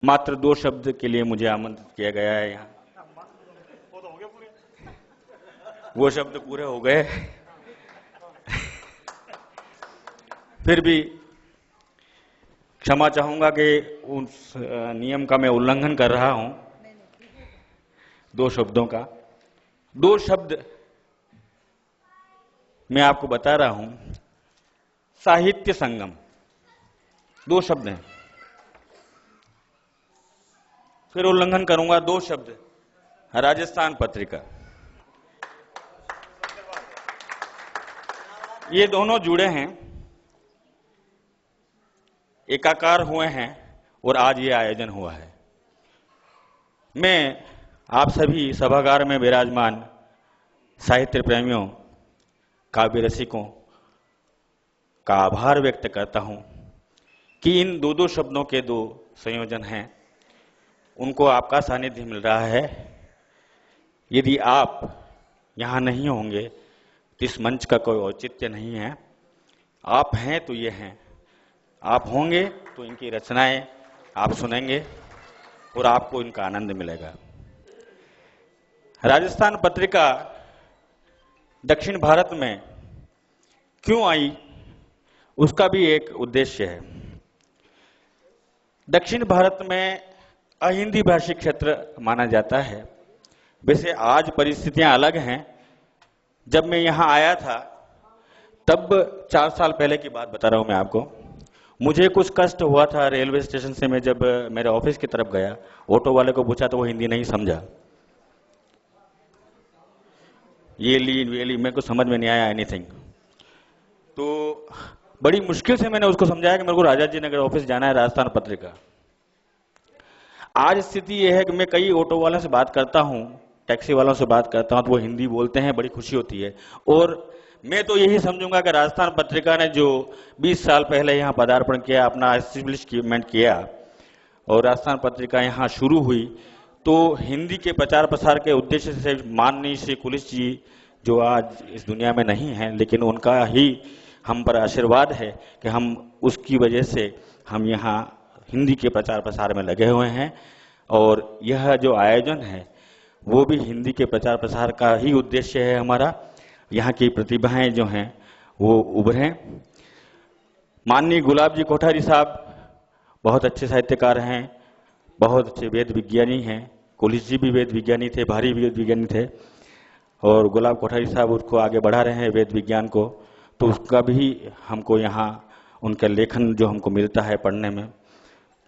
मात्र 2 शब्द के लिए मुझे आमंत्रित किया गया है यहाँ। वो शब्द पूरे हो गए। फिर भी क्षमा चाहूंगा कि उस नियम का मैं उल्लंघन कर रहा हूं। 2 शब्दों का 2 शब्द मैं आपको बता रहा हूं। साहित्य संगम 2 शब्द हैं। फिर उल्लंघन करूंगा 2 शब्द राजस्थान पत्रिका। ये दोनों जुड़े हैं, एकाकार हुए हैं और आज ये आयोजन हुआ है। मैं आप सभी सभागार में विराजमान साहित्य प्रेमियों, काव्य रसिकों का आभार व्यक्त करता हूं कि इन 2 शब्दों के 2 संयोजन हैं, उनको आपका सानिध्य मिल रहा है। यदि आप यहां नहीं होंगे तो इस मंच का कोई औचित्य नहीं है। आप हैं तो ये हैं, आप होंगे तो इनकी रचनाएं आप सुनेंगे और आपको इनका आनंद मिलेगा। राजस्थान पत्रिका दक्षिण भारत में क्यों आई, उसका भी एक उद्देश्य है। दक्षिण भारत में अहिंदी भाषी क्षेत्र माना जाता है। वैसे आज परिस्थितियां अलग हैं। जब मैं यहां आया था तब 4 साल पहले की बात बता रहा हूं मैं आपको। मुझे कुछ कष्ट हुआ था रेलवे स्टेशन से। मैं जब मेरे ऑफिस की तरफ गया, ऑटो वाले को पूछा तो वो हिंदी नहीं समझा। ये ली मेरे को समझ में नहीं आया एनीथिंग। तो बड़ी मुश्किल से मैंने उसको समझाया कि मेरे को राजा जी नगर ऑफिस जाना है, राजस्थान पत्रिका। आज स्थिति यह है कि मैं कई ऑटो वालों से बात करता हूं, टैक्सी वालों से बात करता हूं तो वो हिंदी बोलते हैं, बड़ी खुशी होती है। और मैं तो यही समझूंगा कि राजस्थान पत्रिका ने जो 20 साल पहले यहाँ पदार्पण किया, अपना एस्टेब्लिशमेंट किया और राजस्थान पत्रिका यहाँ शुरू हुई, तो हिंदी के प्रचार प्रसार के उद्देश्य से माननीय श्री कुलिश जी जो आज इस दुनिया में नहीं है, लेकिन उनका ही हम पर आशीर्वाद है कि हम उसकी वजह से हम यहाँ हिंदी के प्रचार प्रसार में लगे हुए हैं। और यह जो आयोजन है वो भी हिंदी के प्रचार प्रसार का ही उद्देश्य है हमारा। यहाँ की प्रतिभाएं जो हैं वो उभरें। माननीय गुलाब जी कोठारी साहब बहुत अच्छे साहित्यकार हैं, बहुत अच्छे वेद विज्ञानी हैं। कुलिश जी भी वेद विज्ञानी थे, भारी वेद विज्ञानी थे, और गुलाब कोठारी साहब उसको आगे बढ़ा रहे हैं वेद विज्ञान को। तो उसका भी हमको यहाँ उनका लेखन जो हमको मिलता है पढ़ने में।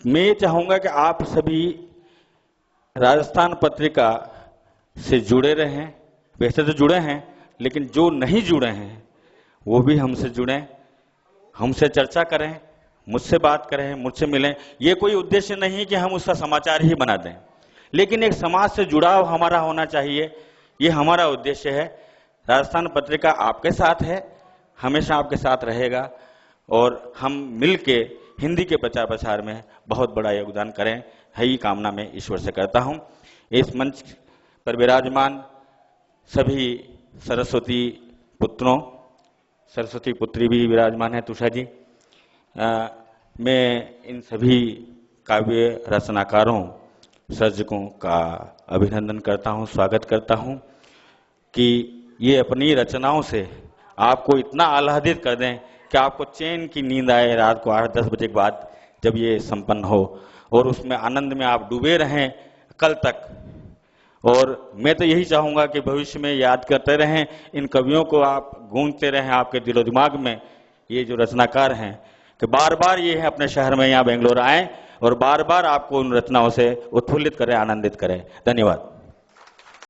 मैं ये चाहूँगा कि आप सभी राजस्थान पत्रिका से जुड़े रहें। वैसे तो जुड़े हैं, लेकिन जो नहीं जुड़े हैं वो भी हमसे जुड़ें, हमसे चर्चा करें, मुझसे बात करें, मुझसे मिलें। ये कोई उद्देश्य नहीं कि हम उसका समाचार ही बना दें, लेकिन एक समाज से जुड़ाव हमारा होना चाहिए, ये हमारा उद्देश्य है। राजस्थान पत्रिका आपके साथ है, हमेशा आपके साथ रहेगा और हम मिलके हिंदी के प्रचार प्रसार में बहुत बड़ा योगदान करें, यही कामना मैं ईश्वर से करता हूं। इस मंच पर विराजमान सभी सरस्वती पुत्रों, सरस्वती पुत्री भी विराजमान है तुषा जी। मैं इन सभी काव्य रचनाकारों, सर्जकों का अभिनंदन करता हूं, स्वागत करता हूं कि ये अपनी रचनाओं से आपको इतना आह्लादित कर दें कि आपको चैन की नींद आए रात को 8-10 बजे के बाद जब ये संपन्न हो, और उसमें आनंद में आप डूबे रहें कल तक। और मैं तो यही चाहूंगा कि भविष्य में याद करते रहें इन कवियों को, आप गूंजते रहें आपके दिलो दिमाग में। ये जो रचनाकार हैं कि बार बार ये है अपने शहर में यहाँ बेंगलोर आएं और बार बार आपको उन रचनाओं से उत्फुल्लित करें, आनंदित करें। धन्यवाद।